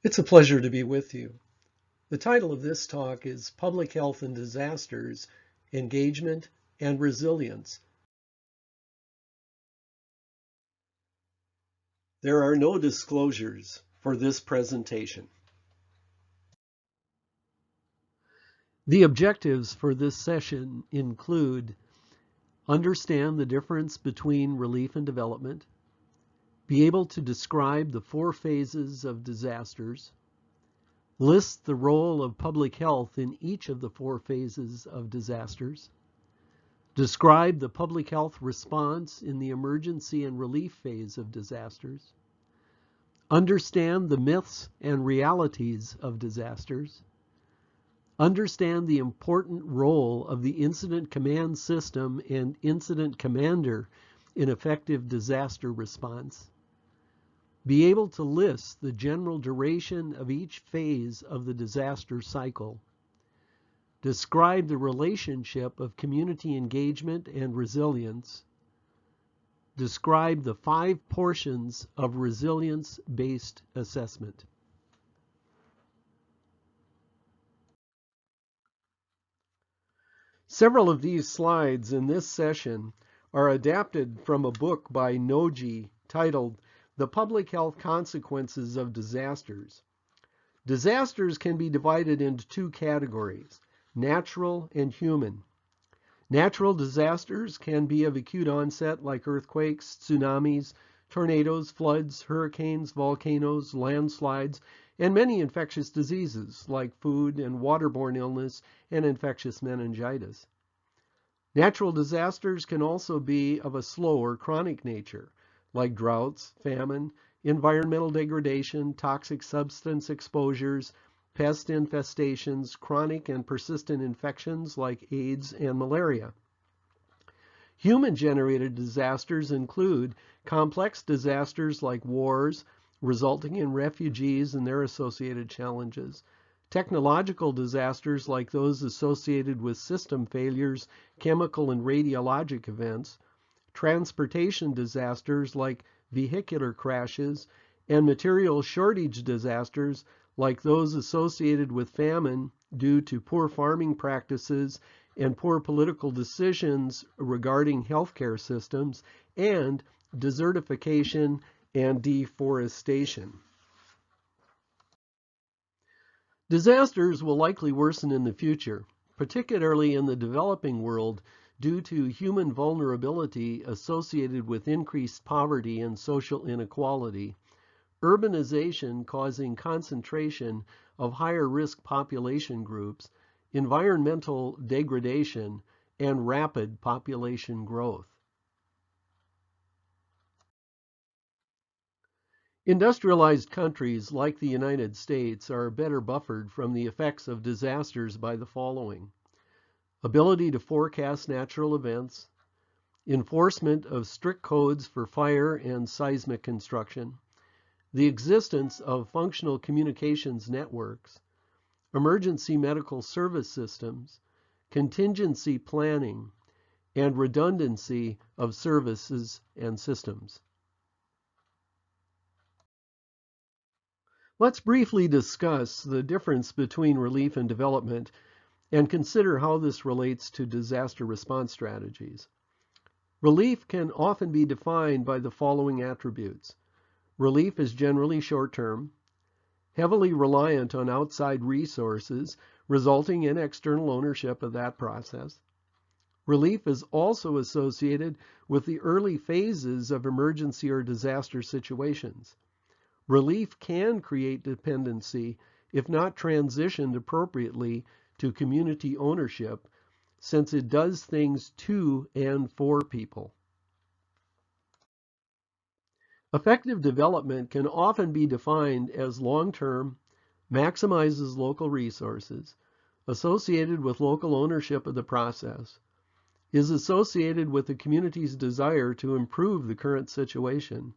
It's a pleasure to be with you. The title of this talk is Public Health and Disasters, Engagement and Resilience. There are no disclosures for this presentation. The objectives for this session include understand the difference between relief and development, be able to describe the 4 phases of disasters, list the role of public health in each of the 4 phases of disasters, describe the public health response in the emergency and relief phase of disasters, understand the myths and realities of disasters, understand the important role of the incident command system and incident commander in effective disaster response, be able to list the general duration of each phase of the disaster cycle, describe the relationship of community engagement and resilience, describe the 5 portions of resilience-based assessment. Several of these slides in this session are adapted from a book by Noji titled The Public Health Consequences of Disasters. Disasters can be divided into 2 categories, natural and human. Natural disasters can be of acute onset like earthquakes, tsunamis, tornadoes, floods, hurricanes, volcanoes, landslides, and many infectious diseases like food and waterborne illness and infectious meningitis. Natural disasters can also be of a slow or chronic nature, like droughts, famine, environmental degradation, toxic substance exposures, pest infestations, chronic and persistent infections like AIDS and malaria. Human-generated disasters include complex disasters like wars, resulting in refugees and their associated challenges, technological disasters like those associated with system failures, chemical and radiologic events, transportation disasters like vehicular crashes, and material shortage disasters like those associated with famine due to poor farming practices and poor political decisions regarding healthcare systems, and desertification and deforestation. Disasters will likely worsen in the future, particularly in the developing world, due to human vulnerability associated with increased poverty and social inequality, urbanization causing concentration of higher risk population groups, environmental degradation, and rapid population growth. Industrialized countries like the United States are better buffered from the effects of disasters by the following: ability to forecast natural events, enforcement of strict codes for fire and seismic construction, the existence of functional communications networks, emergency medical service systems, contingency planning, and redundancy of services and systems. Let's briefly discuss the difference between relief and development and consider how this relates to disaster response strategies. Relief can often be defined by the following attributes. Relief is generally short-term, heavily reliant on outside resources, resulting in external ownership of that process. Relief is also associated with the early phases of emergency or disaster situations. Relief can create dependency if not transitioned appropriately to community ownership, since it does things to and for people. Effective development can often be defined as long-term, maximizes local resources, associated with local ownership of the process, is associated with the community's desire to improve the current situation,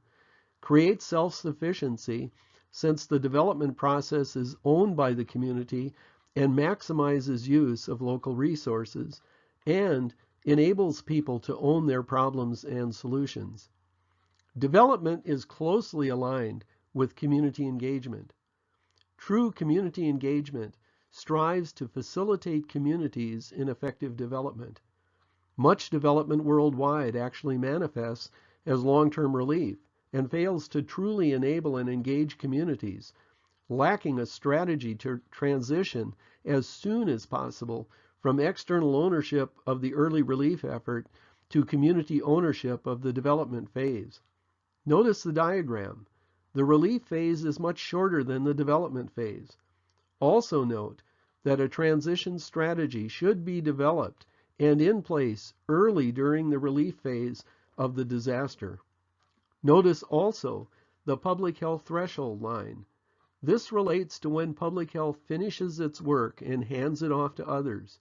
creates self-sufficiency since the development process is owned by the community and maximizes use of local resources, and enables people to own their problems and solutions. Development is closely aligned with community engagement. True community engagement strives to facilitate communities in effective development. Much development worldwide actually manifests as long-term relief and fails to truly enable and engage communities, lacking a strategy to transition as soon as possible from external ownership of the early relief effort to community ownership of the development phase. Notice the diagram. The relief phase is much shorter than the development phase. Also note that a transition strategy should be developed and in place early during the relief phase of the disaster. Notice also the public health threshold line. This relates to when public health finishes its work and hands it off to others.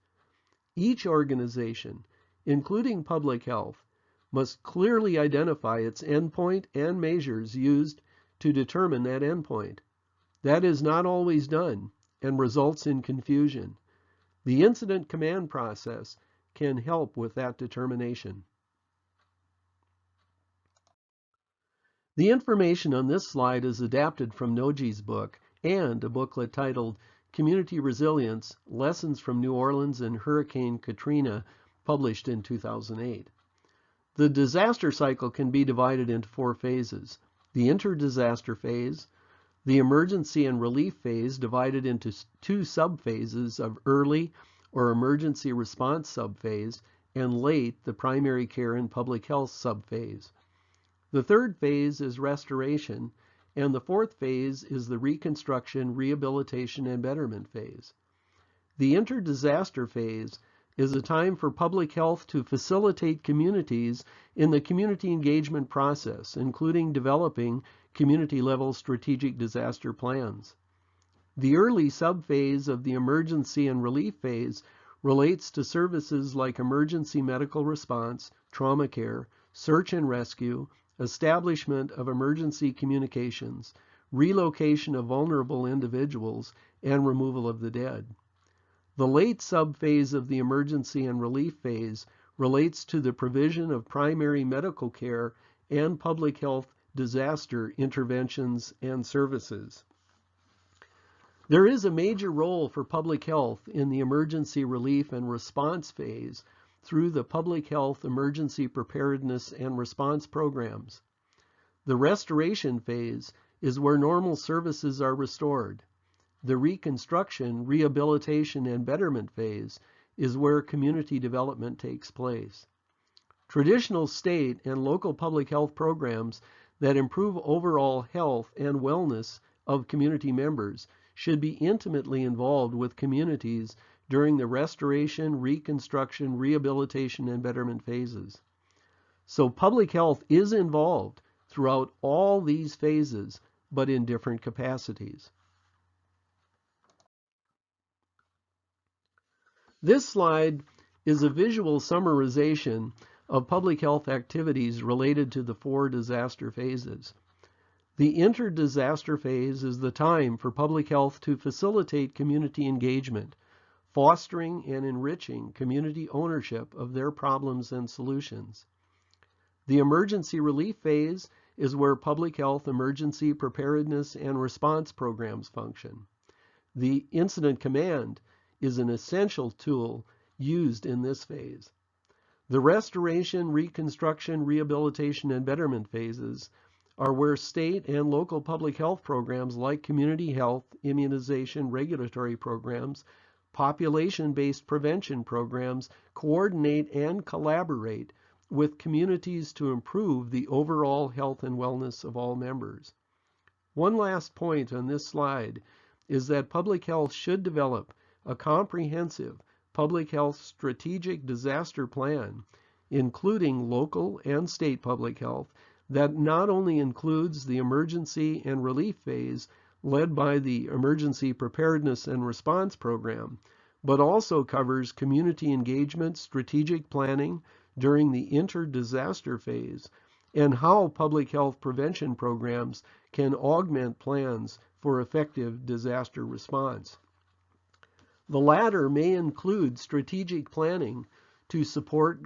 Each organization, including public health, must clearly identify its endpoint and measures used to determine that endpoint. That is not always done and results in confusion. The incident command process can help with that determination. The information on this slide is adapted from Noji's book and a booklet titled Community Resilience, Lessons from New Orleans and Hurricane Katrina, published in 2008. The disaster cycle can be divided into 4 phases. The inter-disaster phase, the emergency and relief phase divided into 2 subphases of early or emergency response subphase and late, the primary care and public health subphase. The 3rd phase is restoration, and the 4th phase is the reconstruction, rehabilitation, and betterment phase. The inter-disaster phase is a time for public health to facilitate communities in the community engagement process, including developing community-level strategic disaster plans. The early subphase of the emergency and relief phase relates to services like emergency medical response, trauma care, search and rescue, establishment of emergency communications, relocation of vulnerable individuals, and removal of the dead. The late subphase of the emergency and relief phase relates to the provision of primary medical care and public health disaster interventions and services. There is a major role for public health in the emergency relief and response phase through the Public Health Emergency Preparedness and Response programs. The restoration phase is where normal services are restored. The reconstruction, rehabilitation, and betterment phase is where community development takes place. Traditional state and local public health programs that improve overall health and wellness of community members should be intimately involved with communities during the restoration, reconstruction, rehabilitation, and betterment phases. So public health is involved throughout all these phases, but in different capacities. This slide is a visual summarization of public health activities related to the 4 disaster phases. The inter-disaster phase is the time for public health to facilitate community engagement, fostering and enriching community ownership of their problems and solutions. The emergency relief phase is where public health emergency preparedness and response programs function. The incident command is an essential tool used in this phase. The restoration, reconstruction, rehabilitation, and betterment phases are where state and local public health programs like community health, immunization, regulatory programs, population-based prevention programs coordinate and collaborate with communities to improve the overall health and wellness of all members. One last point on this slide is that public health should develop a comprehensive public health strategic disaster plan, including local and state public health, that not only includes the emergency and relief phase led by the Emergency Preparedness and Response Program, but also covers community engagement, strategic planning during the inter-disaster phase, and how public health prevention programs can augment plans for effective disaster response. The latter may include strategic planning to support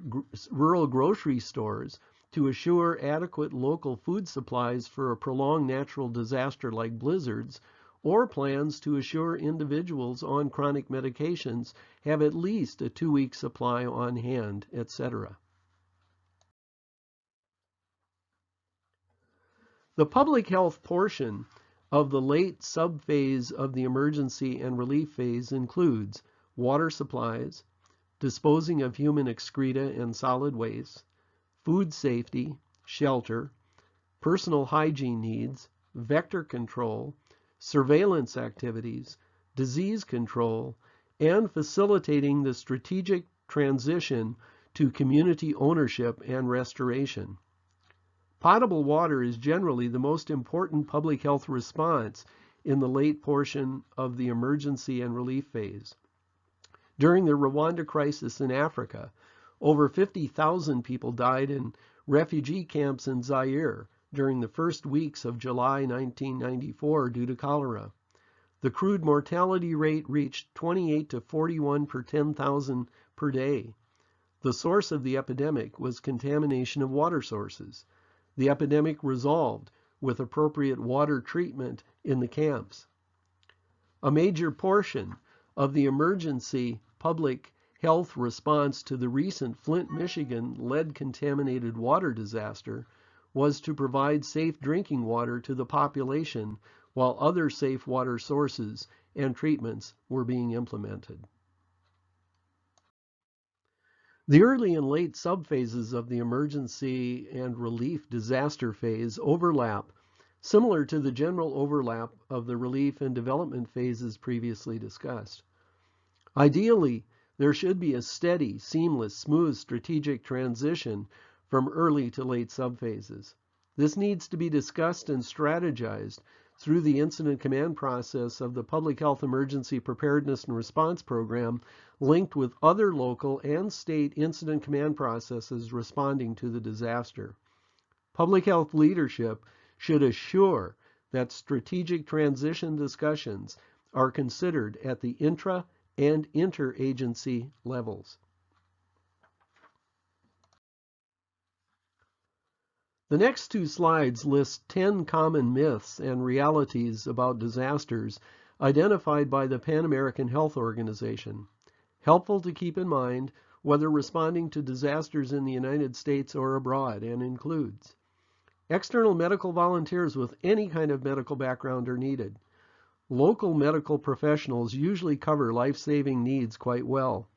rural grocery stores to assure adequate local food supplies for a prolonged natural disaster like blizzards, or plans to assure individuals on chronic medications have at least a 2-week supply on hand, etc. The public health portion of the late subphase of the emergency and relief phase includes water supplies, disposing of human excreta and solid waste, food safety, shelter, personal hygiene needs, vector control, surveillance activities, disease control, and facilitating the strategic transition to community ownership and restoration. Potable water is generally the most important public health response in the late portion of the emergency and relief phase. During the Rwanda crisis in Africa, over 50,000 people died in refugee camps in Zaire during the first weeks of July 1994 due to cholera. The crude mortality rate reached 28 to 41 per 10,000 per day. The source of the epidemic was contamination of water sources. The epidemic resolved with appropriate water treatment in the camps. A major portion of the emergency public health response to the recent Flint, Michigan lead-contaminated water disaster was to provide safe drinking water to the population while other safe water sources and treatments were being implemented. The early and late subphases of the emergency and relief disaster phase overlap, similar to the general overlap of the relief and development phases previously discussed. Ideally, there should be a steady, seamless, smooth strategic transition from early to late subphases. This needs to be discussed and strategized through the incident command process of the Public Health Emergency Preparedness and Response Program, linked with other local and state incident command processes responding to the disaster. Public health leadership should assure that strategic transition discussions are considered at the intra- and interagency levels. The next two slides list 10 common myths and realities about disasters identified by the Pan American Health Organization, helpful to keep in mind whether responding to disasters in the United States or abroad, and includes: external medical volunteers with any kind of medical background are needed. Local medical professionals usually cover life-saving needs quite well.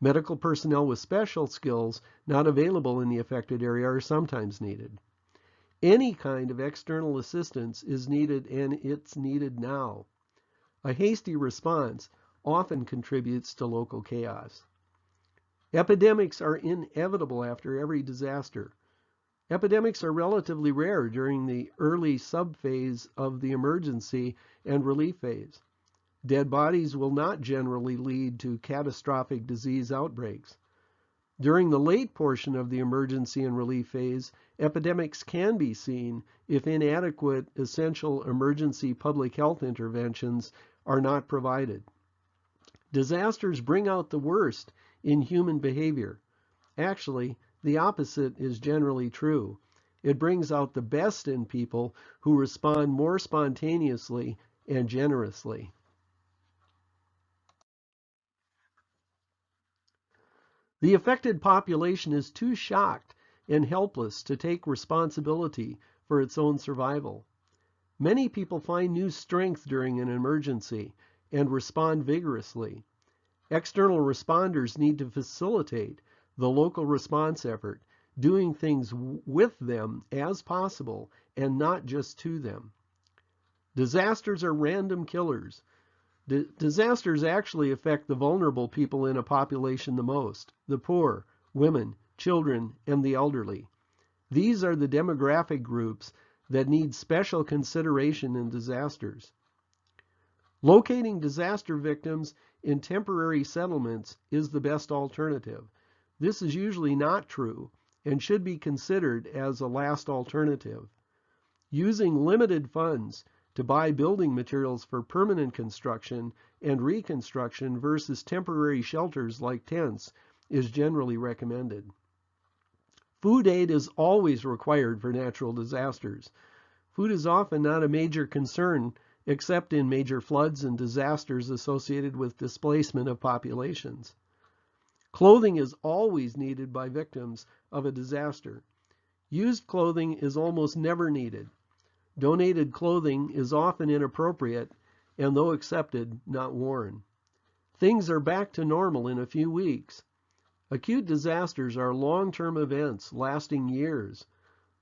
Medical personnel with special skills not available in the affected area are sometimes needed. Any kind of external assistance is needed, and it's needed now. A hasty response often contributes to local chaos. Epidemics are inevitable after every disaster. Epidemics are relatively rare during the early subphase of the emergency and relief phase. Dead bodies will not generally lead to catastrophic disease outbreaks. During the late portion of the emergency and relief phase, epidemics can be seen if inadequate essential emergency public health interventions are not provided. Disasters bring out the worst in human behavior. Actually, the opposite is generally true. It brings out the best in people who respond more spontaneously and generously. The affected population is too shocked and helpless to take responsibility for its own survival. Many people find new strength during an emergency and respond vigorously. External responders need to facilitate the local response effort, doing things with them as possible and not just to them. Disasters are random killers. Disasters actually affect the vulnerable people in a population the most: the poor, women, children, and the elderly. These are the demographic groups that need special consideration in disasters. Locating disaster victims in temporary settlements is the best alternative. This is usually not true and should be considered as a last alternative. Using limited funds to buy building materials for permanent construction and reconstruction versus temporary shelters like tents is generally recommended. Food aid is always required for natural disasters. Food is often not a major concern except in major floods and disasters associated with displacement of populations. Clothing is always needed by victims of a disaster. Used clothing is almost never needed. Donated clothing is often inappropriate and, though accepted, not worn. Things are back to normal in a few weeks. Acute disasters are long-term events lasting years.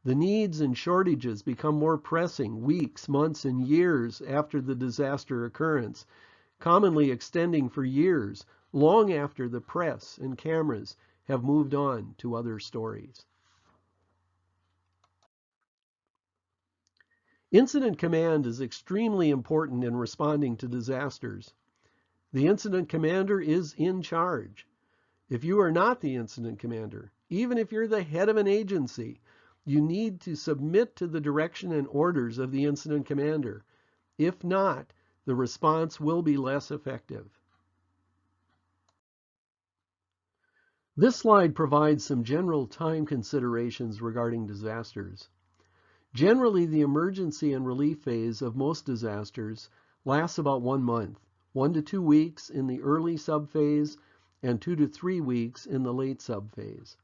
The needs and shortages become more pressing weeks, months, and years after the disaster occurrence, commonly extending for years, long after the press and cameras have moved on to other stories. Incident command is extremely important in responding to disasters. The incident commander is in charge. If you are not the incident commander, even if you're the head of an agency, you need to submit to the direction and orders of the incident commander. If not, the response will be less effective. This slide provides some general time considerations regarding disasters. Generally, the emergency and relief phase of most disasters lasts about 1 month, 1 to 2 weeks in the early subphase, and 2 to 3 weeks in the late subphase.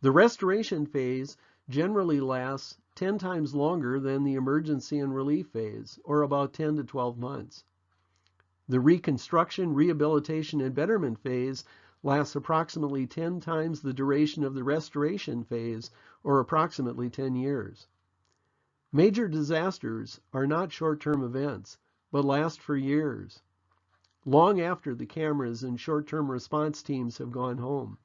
The restoration phase generally lasts 10 times longer than the emergency and relief phase, or about 10 to 12 months. The reconstruction, rehabilitation, and betterment phase lasts approximately 10 times the duration of the restoration phase, or approximately 10 years. Major disasters are not short-term events, but last for years, long after the cameras and short-term response teams have gone home.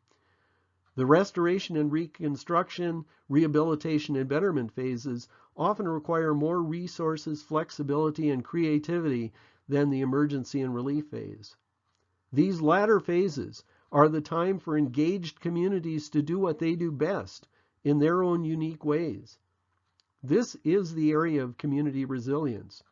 The restoration and reconstruction, rehabilitation, and betterment phases often require more resources, flexibility, and creativity than the emergency and relief phase. These latter phases are the time for engaged communities to do what they do best in their own unique ways. This is the area of community resilience.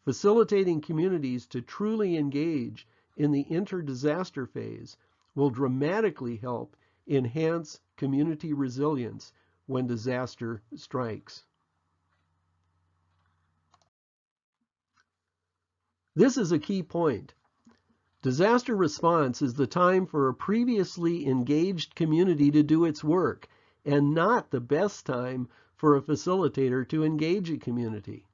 Facilitating communities to truly engage in the inter-disaster phase will dramatically help enhance community resilience when disaster strikes. This is a key point. Disaster response is the time for a previously engaged community to do its work, and not the best time for a facilitator to engage a community.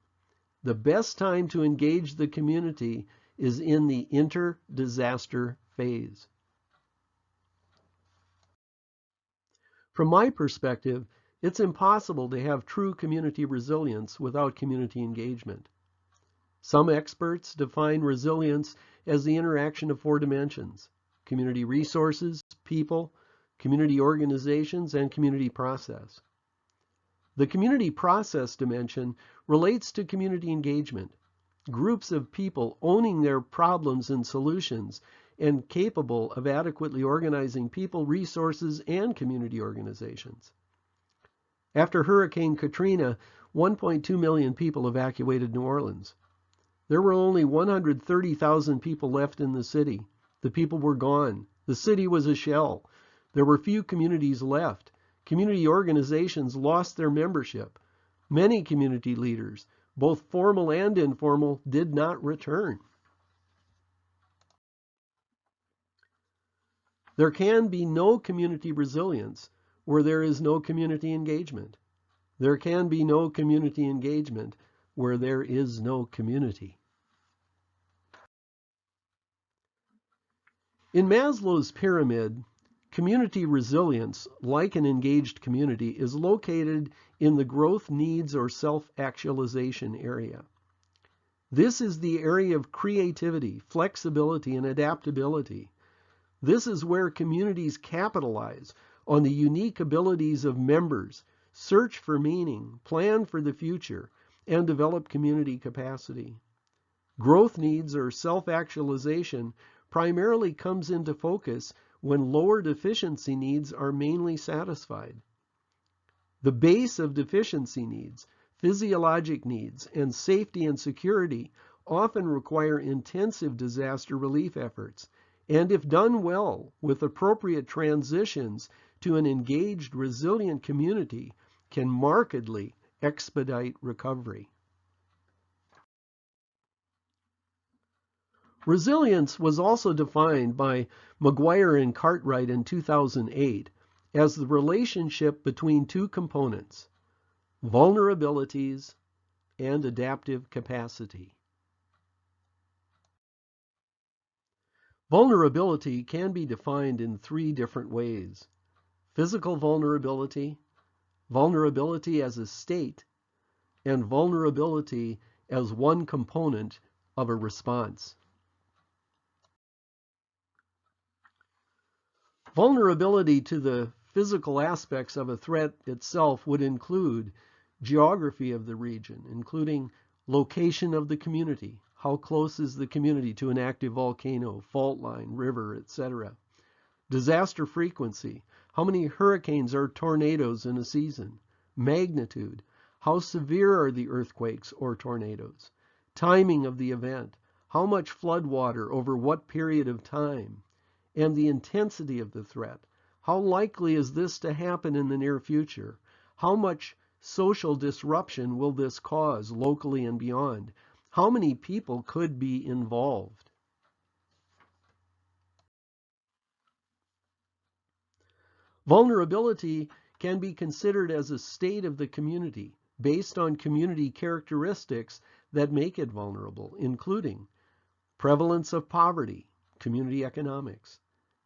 The best time to engage the community is in the inter-disaster phase. From my perspective, it's impossible to have true community resilience without community engagement. Some experts define resilience as the interaction of 4 dimensions: community resources, people, community organizations, and community process. The community process dimension relates to community engagement, groups of people owning their problems and solutions and capable of adequately organizing people, resources, and community organizations. After Hurricane Katrina, 1.2 million people evacuated New Orleans. There were only 130,000 people left in the city. The people were gone. The city was a shell. There were few communities left. Community organizations lost their membership. Many community leaders, both formal and informal, did not return. There can be no community resilience where there is no community engagement. There can be no community engagement where there is no community. In Maslow's pyramid, community resilience, like an engaged community, is located in the growth needs or self-actualization area. This is the area of creativity, flexibility, and adaptability. This is where communities capitalize on the unique abilities of members, search for meaning, plan for the future, and develop community capacity. Growth needs or self-actualization primarily comes into focus when lower deficiency needs are mainly satisfied. The base of deficiency needs, physiologic needs, and safety and security often require intensive disaster relief efforts, and if done well with appropriate transitions to an engaged, resilient community, can markedly expedite recovery. Resilience was also defined by McGuire and Cartwright in 2008 as the relationship between two components, vulnerabilities and adaptive capacity. Vulnerability can be defined in three different ways: physical vulnerability, vulnerability as a state, and vulnerability as one component of a response. Vulnerability to the physical aspects of a threat itself would include geography of the region, including location of the community. How close is the community to an active volcano, fault line, river, etc.? Disaster frequency. How many hurricanes or tornadoes in a season? Magnitude. How severe are the earthquakes or tornadoes? Timing of the event. How much flood water over what period of time? And the intensity of the threat. How likely is this to happen in the near future? How much social disruption will this cause locally and beyond? How many people could be involved? Vulnerability can be considered as a state of the community based on community characteristics that make it vulnerable, including prevalence of poverty, community economics,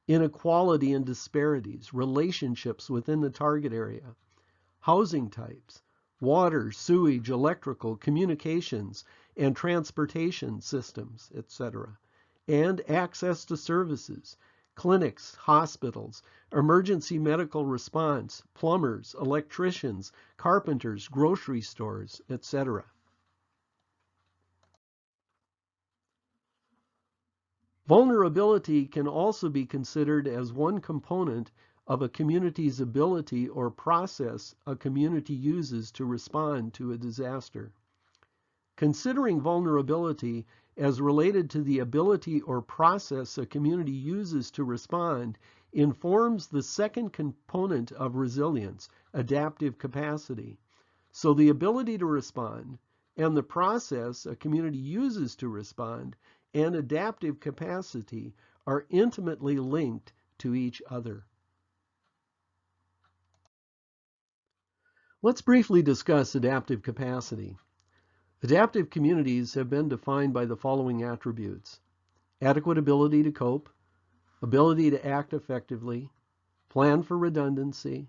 inequality and disparities, relationships within the target area, housing types, water, sewage, electrical, communications, and transportation systems, etc., and access to services, clinics, hospitals, emergency medical response, plumbers, electricians, carpenters, grocery stores, etc. Vulnerability can also be considered as one component of a community's ability or process a community uses to respond to a disaster. Considering vulnerability as related to the ability or process a community uses to respond informs the second component of resilience, adaptive capacity. So the ability to respond and the process a community uses to respond and adaptive capacity are intimately linked to each other. Let's briefly discuss adaptive capacity. Adaptive communities have been defined by the following attributes: adequate ability to cope, ability to act effectively, plan for redundancy,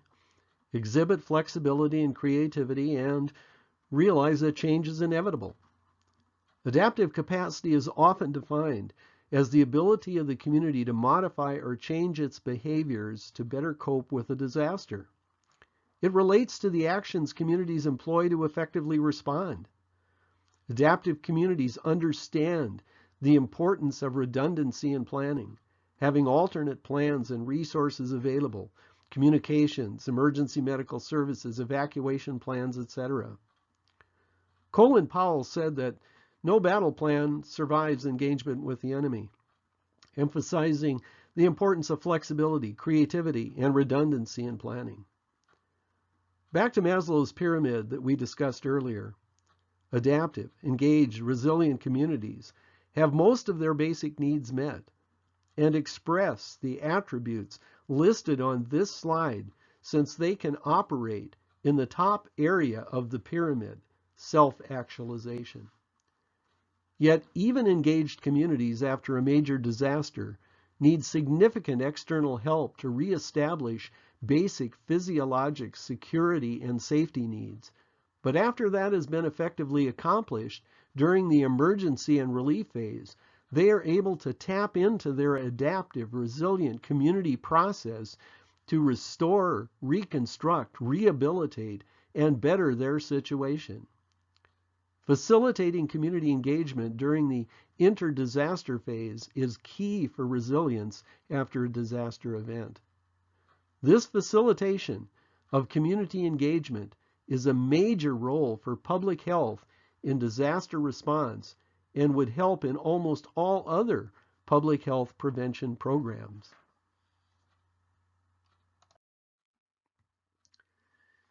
exhibit flexibility and creativity, and realize that change is inevitable. Adaptive capacity is often defined as the ability of the community to modify or change its behaviors to better cope with a disaster. It relates to the actions communities employ to effectively respond. Adaptive communities understand the importance of redundancy in planning, having alternate plans and resources available, communications, emergency medical services, evacuation plans, etc. Colin Powell said that no battle plan survives engagement with the enemy, emphasizing the importance of flexibility, creativity, and redundancy in planning. Back to Maslow's pyramid that we discussed earlier. Adaptive, engaged, resilient communities have most of their basic needs met and express the attributes listed on this slide, since they can operate in the top area of the pyramid, self-actualization. Yet even engaged communities after a major disaster need significant external help to reestablish basic physiologic security and safety needs. But after that has been effectively accomplished during the emergency and relief phase, they are able to tap into their adaptive, resilient community process to restore, reconstruct, rehabilitate, and better their situation. Facilitating community engagement during the inter-disaster phase is key for resilience after a disaster event. This facilitation of community engagement is a major role for public health in disaster response and would help in almost all other public health prevention programs.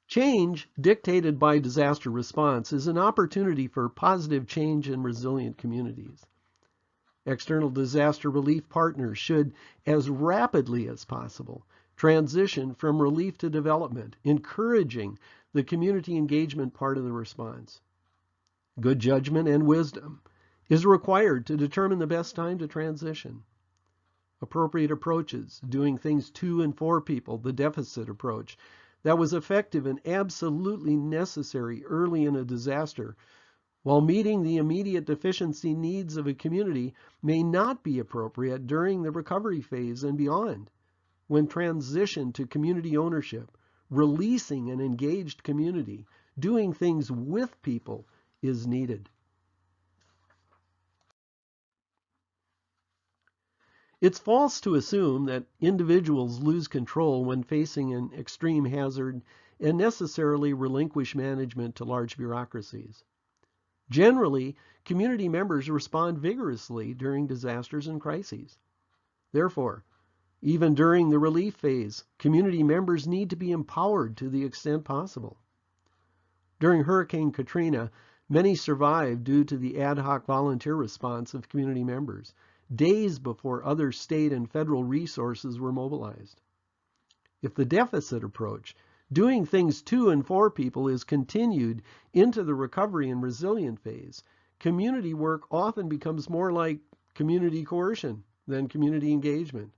Change dictated by disaster response is an opportunity for positive change in resilient communities. External disaster relief partners should, as rapidly as possible, transition from relief to development, encouraging the community engagement part of the response. Good judgment and wisdom is required to determine the best time to transition. Appropriate approaches, doing things to and for people, the deficit approach, that was effective and absolutely necessary early in a disaster, while meeting the immediate deficiency needs of a community, may not be appropriate during the recovery phase and beyond, when transition to community ownership, releasing an engaged community, doing things with people is needed. It's false to assume that individuals lose control when facing an extreme hazard and necessarily relinquish management to large bureaucracies. Generally, community members respond vigorously during disasters and crises. Therefore, even during the relief phase, community members need to be empowered to the extent possible. During Hurricane Katrina, many survived due to the ad hoc volunteer response of community members, days before other state and federal resources were mobilized. If the deficit approach, doing things to and for people, is continued into the recovery and resilient phase, community work often becomes more like community coercion than community engagement,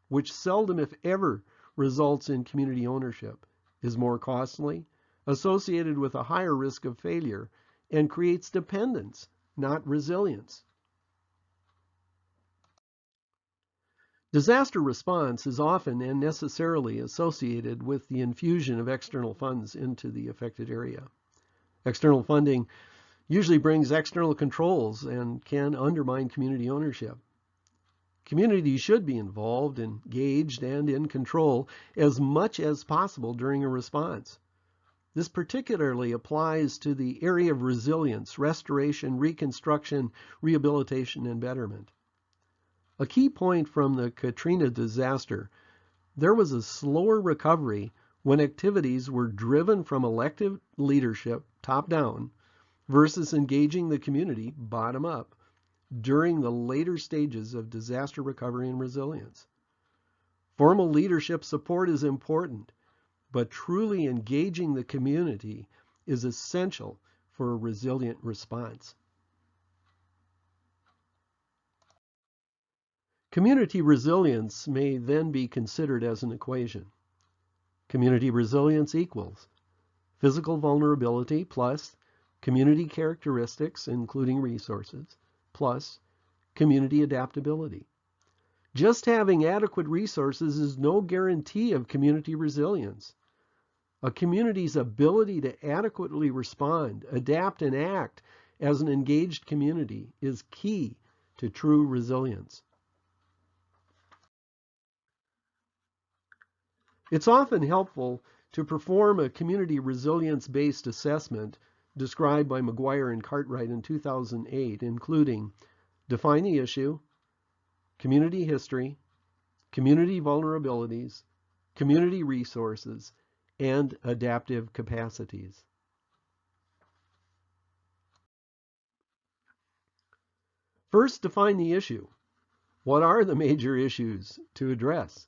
which seldom, if ever, results in community ownership, is more costly, associated with a higher risk of failure, and creates dependence, not resilience. Disaster response is often and necessarily associated with the infusion of external funds into the affected area. External funding usually brings external controls and can undermine community ownership. Communities should be involved, engaged, and in control as much as possible during a response. This particularly applies to the area of resilience, restoration, reconstruction, rehabilitation, and betterment. A key point from the Katrina disaster, there was a slower recovery when activities were driven from elected leadership, top down, versus engaging the community, bottom up, during the later stages of disaster recovery and resilience. Formal leadership support is important, but truly engaging the community is essential for a resilient response. Community resilience may then be considered as an equation. Community resilience equals physical vulnerability plus community characteristics, including resources, plus community adaptability. Just having adequate resources is no guarantee of community resilience. A community's ability to adequately respond, adapt, and act as an engaged community is key to true resilience. It's often helpful to perform a community resilience-based assessment described by McGuire and Cartwright in 2008, including define the issue, community history, community vulnerabilities, community resources, and adaptive capacities. First, define the issue. What are the major issues to address?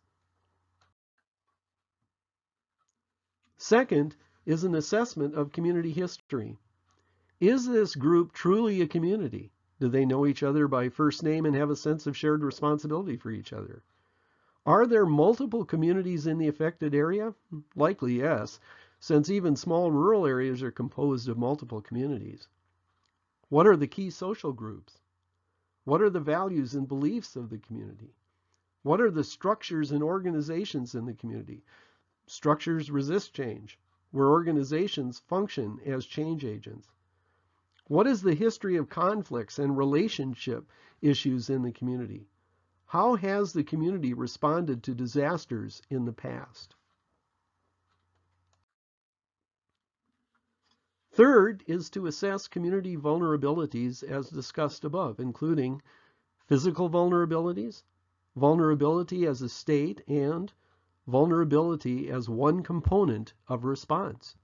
Second is an assessment of community history. Is this group truly a community? Do they know each other by first name and have a sense of shared responsibility for each other? Are there multiple communities in the affected area? Likely yes, since even small rural areas are composed of multiple communities. What are the key social groups? What are the values and beliefs of the community? What are the structures and organizations in the community? Structures resist change, where organizations function as change agents. What is the history of conflicts and relationship issues in the community? How has the community responded to disasters in the past? Third is to assess community vulnerabilities as discussed above, including physical vulnerabilities, vulnerability as a state, and vulnerability as one component of response.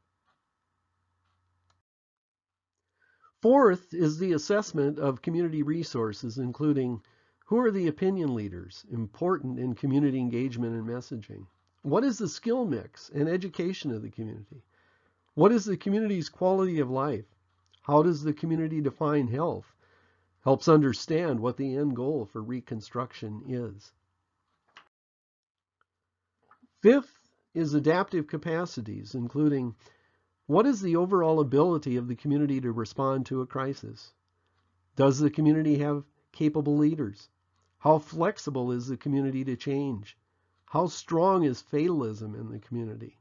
Fourth is the assessment of community resources, including Who are the opinion leaders important in community engagement and messaging? What is the skill mix and education of the community? What is the community's quality of life? How does the community define health? Helps understand what the end goal for reconstruction is. Fifth is adaptive capacities, including what is the overall ability of the community to respond to a crisis? Does the community have capable leaders? How flexible is the community to change? How strong is fatalism in the community?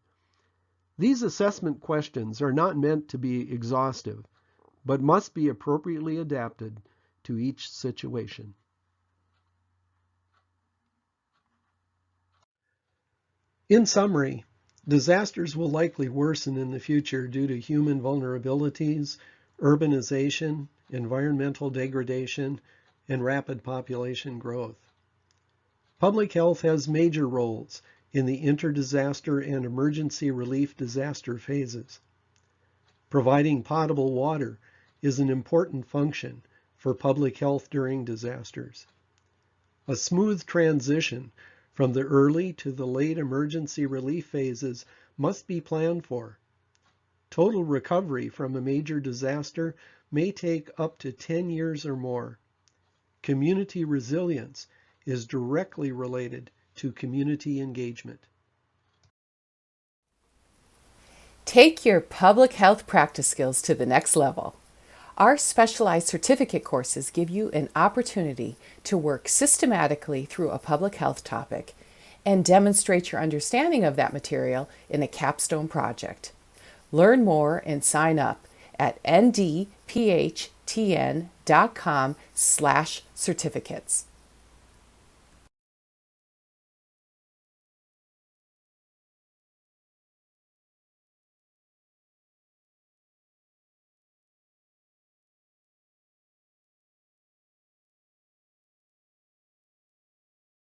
These assessment questions are not meant to be exhaustive, but must be appropriately adapted to each situation. In summary, disasters will likely worsen in the future due to human vulnerabilities, urbanization, environmental degradation, and rapid population growth. Public health has major roles in the inter-disaster and emergency relief disaster phases. Providing potable water is an important function for public health during disasters. A smooth transition from the early to the late emergency relief phases must be planned for. Total recovery from a major disaster may take up to 10 years or more. Community resilience is directly related to community engagement. Take your public health practice skills to the next level. Our specialized certificate courses give you an opportunity to work systematically through a public health topic and demonstrate your understanding of that material in a capstone project. Learn more and sign up at ndphtn.com/certificates.